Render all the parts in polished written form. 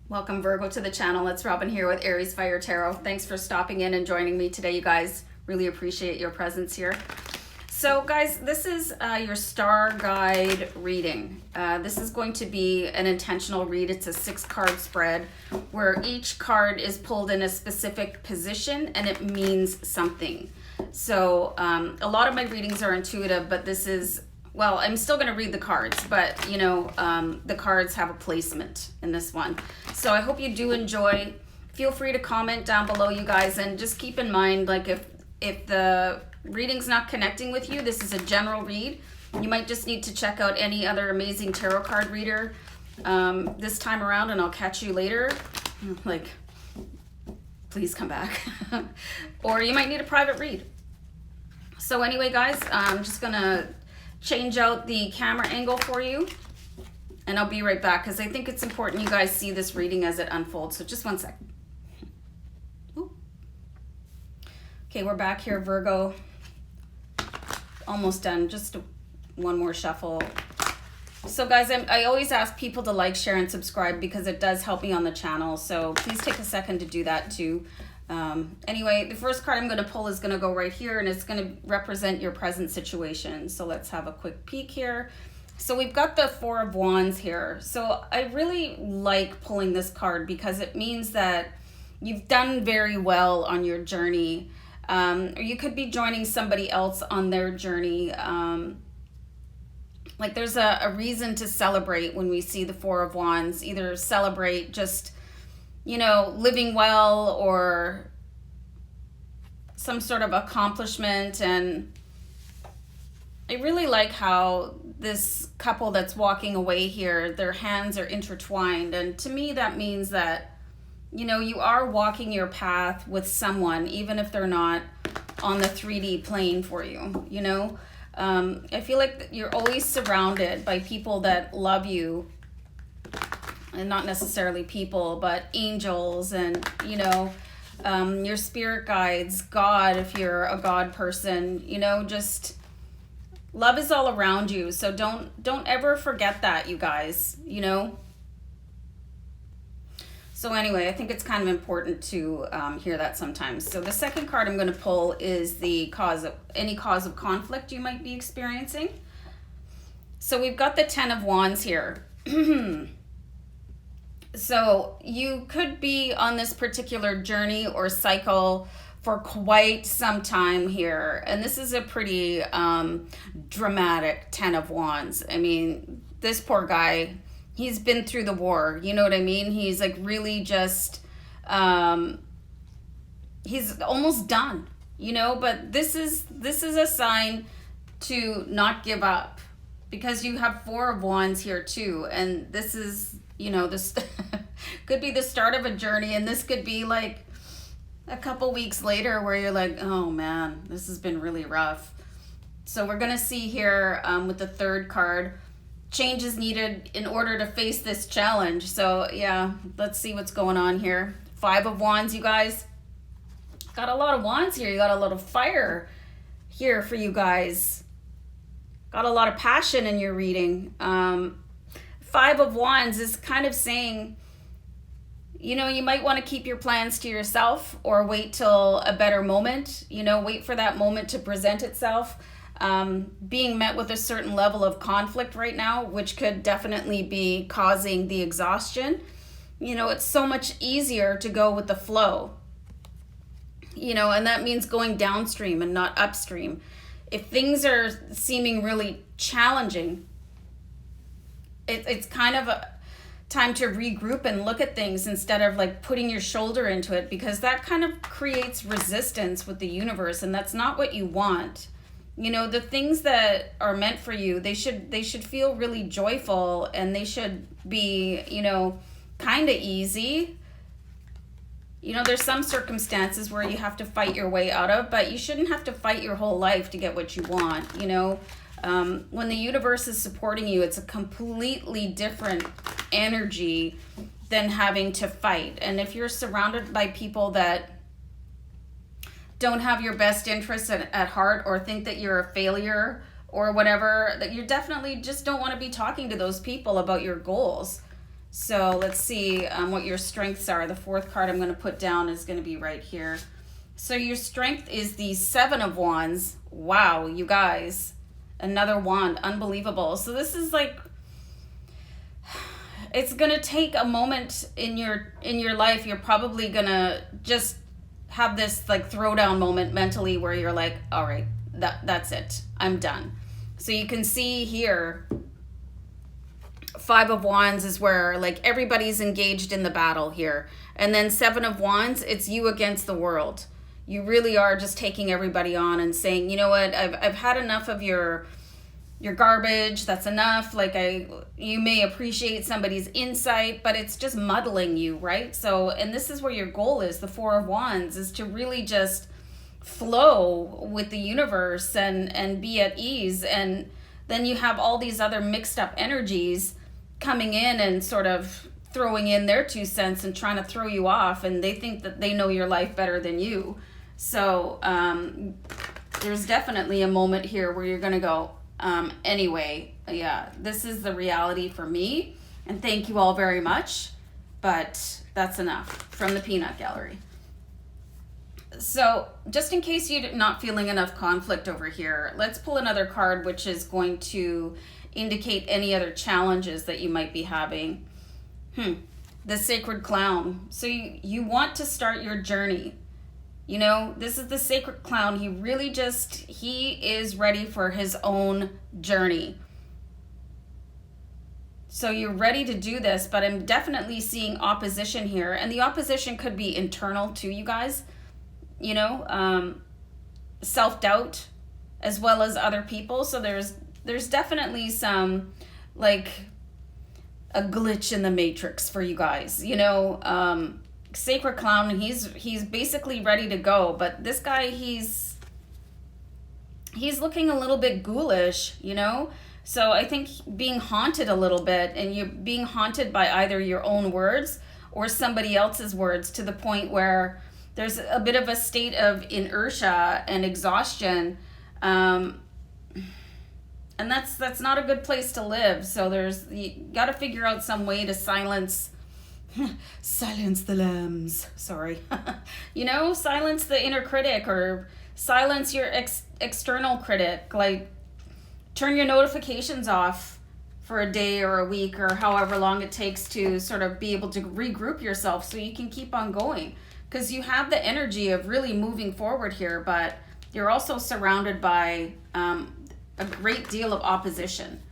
Welcome, Virgo, to the channel. It's Robin here with AriesFireTarot. Thanks for stopping in and joining me today, you guys. Really appreciate your presence here. So, guys, this is your star guide reading. This is going to be an intentional read. It's a 6-card spread where each card is pulled in a specific position and it means something. So, a lot of my readings are intuitive, but this is... Well, I'm still going to read the cards, but, you know, the cards have a placement in this one. So I hope you do enjoy. Feel free to comment down below, you guys, and just keep in mind, like, if the reading's not connecting with you, this is a general read. You might just need to check out any other amazing tarot card reader this time around, and I'll catch you later. Like, please come back. Or you might need a private read. So anyway, guys, I'm just going to change out the camera angle for you, and I'll be right back because I think it's important you guys see this reading as it unfolds. So just one sec. Ooh. Okay, we're back here, Virgo. Almost done. Just one more shuffle. So guys, I always ask people to like, share, and subscribe because it does help me on the channel. So please take a second to do that too. Anyway, the first card I'm going to pull is going to go right here, and it's going to represent your present situation. So let's have a quick peek here. So we've got the Four of Wands here. So I really like pulling this card because it means that you've done very well on your journey. Or you could be joining somebody else on their journey. Like there's a reason to celebrate when we see the Four of Wands. Either celebrate just, you know, living well or some sort of accomplishment. And I really like how this couple that's walking away here, their hands are intertwined. And to me, that means that, you know, you are walking your path with someone, even if they're not on the 3D plane for you, you know. I feel like you're always surrounded by people that love you. And not necessarily people, but angels and, you know, your spirit guides, God, if you're a God person, you know, just love is all around you. So don't ever forget that, you guys, you know. So anyway, I think it's kind of important to hear that sometimes. So the second card I'm going to pull is the any cause of conflict you might be experiencing. So we've got the Ten of Wands here. So you could be on this particular journey or cycle for quite some time here. And this is a pretty dramatic Ten of Wands. I mean, this poor guy, he's been through the war. You know what I mean? He's like really just, he's almost done, you know, but this is a sign to not give up because you have Four of Wands here too. And this is, you know, this could be the start of a journey, and this could be like a couple weeks later where you're like, oh man, this has been really rough. So we're gonna see here with the third card, change is needed in order to face this challenge. So yeah, let's see what's going on here. Five of Wands, you guys. Got a lot of wands here. You got a lot of fire here for you guys. Got a lot of passion in your reading. Five of Wands is kind of saying, you know, you might want to keep your plans to yourself or wait till a better moment, you know, wait for that moment to present itself. Being met with a certain level of conflict right now, which could definitely be causing the exhaustion. You know, it's so much easier to go with the flow, you know, and that means going downstream and not upstream. If things are seeming really challenging, it's kind of a time to regroup and look at things instead of like putting your shoulder into it, because that kind of creates resistance with the universe, and that's not what you want. You know, the things that are meant for you, they should feel really joyful, and they should be, you know, kind of easy. You know, there's some circumstances where you have to fight your way out of, but you shouldn't have to fight your whole life to get what you want, you know. When the universe is supporting you, it's a completely different energy than having to fight. And if you're surrounded by people that don't have your best interests at heart, or think that you're a failure or whatever, that you definitely just don't want to be talking to those people about your goals. So let's see what your strengths are. The fourth card I'm going to put down is going to be right here. So your strength is the Seven of Wands. Wow, you guys. Another wand. Unbelievable. So this is like, it's going to take a moment in your life. You're probably going to just have this like throwdown moment mentally where you're like, all right, that's it. I'm done. So you can see here, Five of Wands is where like everybody's engaged in the battle here. And then Seven of Wands, it's you against the world. You really are just taking everybody on and saying, you know what, I've had enough of your garbage. That's enough. Like you may appreciate somebody's insight, but it's just muddling you, right? So, and this is where your goal is, the Four of Wands, is to really just flow with the universe and be at ease. And then you have all these other mixed up energies coming in and sort of throwing in their 2 cents and trying to throw you off, and they think that they know your life better than you. So there's definitely a moment here where you're going to go, anyway, yeah, this is the reality for me, and thank you all very much, but that's enough. From the Peanut Gallery. So just in case you're not feeling enough conflict over here, let's pull another card, which is going to indicate any other challenges that you might be having. The Sacred Clown. So you want to start your journey. You know, this is the Sacred Clown. He is ready for his own journey. So you're ready to do this, but I'm definitely seeing opposition here. And the opposition could be internal too, you guys. You know, self-doubt as well as other people. So there's definitely some like a glitch in the matrix for you guys. You know, Sacred Clown, he's basically ready to go, but this guy, he's looking a little bit ghoulish, you know? So I think being haunted a little bit, and you're being haunted by either your own words or somebody else's words, to the point where there's a bit of a state of inertia and exhaustion. And that's not a good place to live. So you got to figure out some way to silence the lambs. Sorry. You know, silence the inner critic, or silence your external critic. Like, turn your notifications off for a day or a week or however long it takes to sort of be able to regroup yourself so you can keep on going. Because you have the energy of really moving forward here, but you're also surrounded by a great deal of opposition.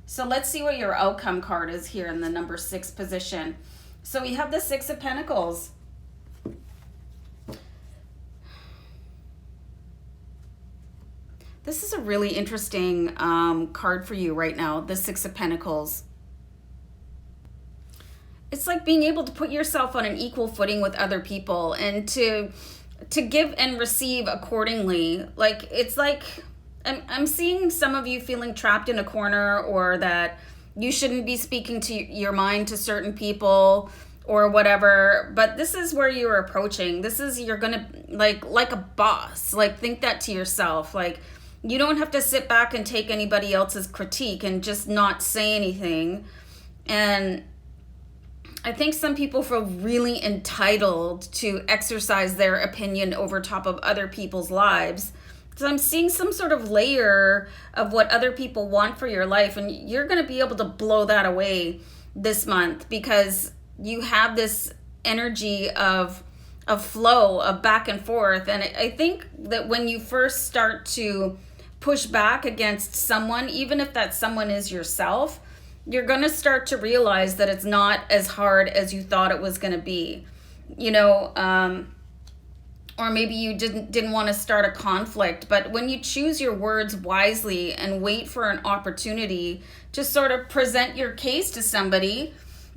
So let's see what your outcome card is here in the number 6 position. So we have the Six of Pentacles. This is a really interesting card for you right now, the Six of Pentacles. It's like being able to put yourself on an equal footing with other people, and to give and receive accordingly. Like, it's like I'm seeing some of you feeling trapped in a corner, or that you shouldn't be speaking to your mind to certain people or whatever. But this is where you're approaching. This is, you're gonna like a boss. Like, think that to yourself. Like, you don't have to sit back and take anybody else's critique and just not say anything. And I think some people feel really entitled to exercise their opinion over top of other people's lives. So I'm seeing some sort of layer of what other people want for your life, and you're going to be able to blow that away this month, because you have this energy of flow, of back and forth. And I think that when you first start to push back against someone, even if that someone is yourself, you're going to start to realize that it's not as hard as you thought it was going to be, you know. Or maybe you didn't want to start a conflict, but when you choose your words wisely and wait for an opportunity to sort of present your case to somebody,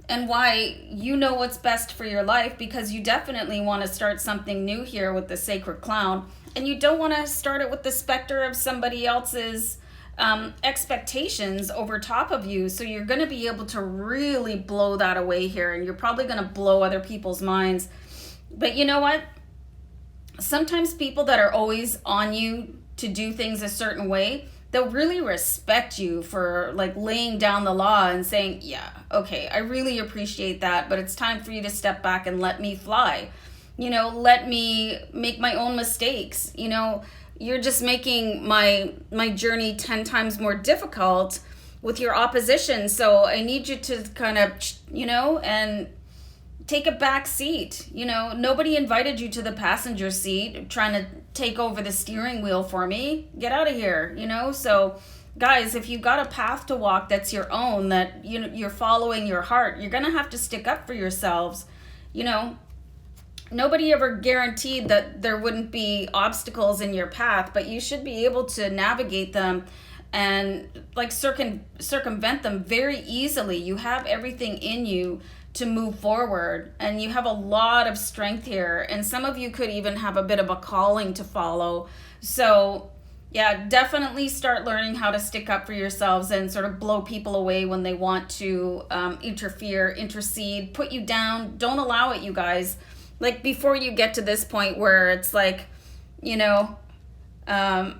and why you know what's best for your life, because you definitely want to start something new here with the Sacred Clown, and you don't want to start it with the specter of somebody else's expectations over top of you. So you're going to be able to really blow that away here, and you're probably going to blow other people's minds. But you know what? Sometimes people that are always on you to do things a certain way, they'll really respect you for like laying down the law and saying, yeah, okay, I really appreciate that, but it's time for you to step back and let me fly. Let me make my own mistakes. You're just making my journey 10 times more difficult with your opposition. So I need you to kind of, and take a back seat. Nobody invited you to the passenger seat trying to take over the steering wheel for me. Get out of here. So guys, if you've got a path to walk that's your own, that you're following your heart, you're gonna have to stick up for yourselves. Nobody ever guaranteed that there wouldn't be obstacles in your path, but you should be able to navigate them and like circumvent them very easily. You have everything in you to move forward, and you have a lot of strength here, and some of you could even have a bit of a calling to follow. So yeah, definitely start learning how to stick up for yourselves and sort of blow people away when they want to intercede, put you down. Don't allow it, you guys. Like, before you get to this point where it's like, I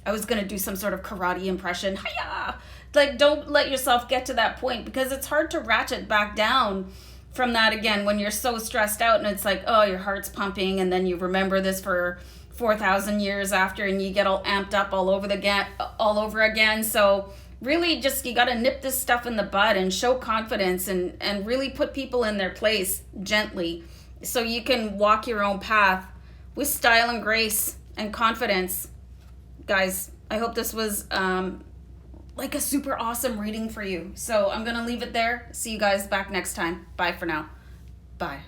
was going to do some sort of karate impression. Hiya! Like, don't let yourself get to that point, because it's hard to ratchet back down from that again when you're so stressed out and it's like, oh, your heart's pumping, and then you remember this for 4,000 years after and you get all amped up all over again. So really just, you got to nip this stuff in the bud and show confidence and really put people in their place gently, so you can walk your own path with style and grace and confidence. Guys, I hope this was like a super awesome reading for you. So I'm going to leave it there. See you guys back next time. Bye for now. Bye.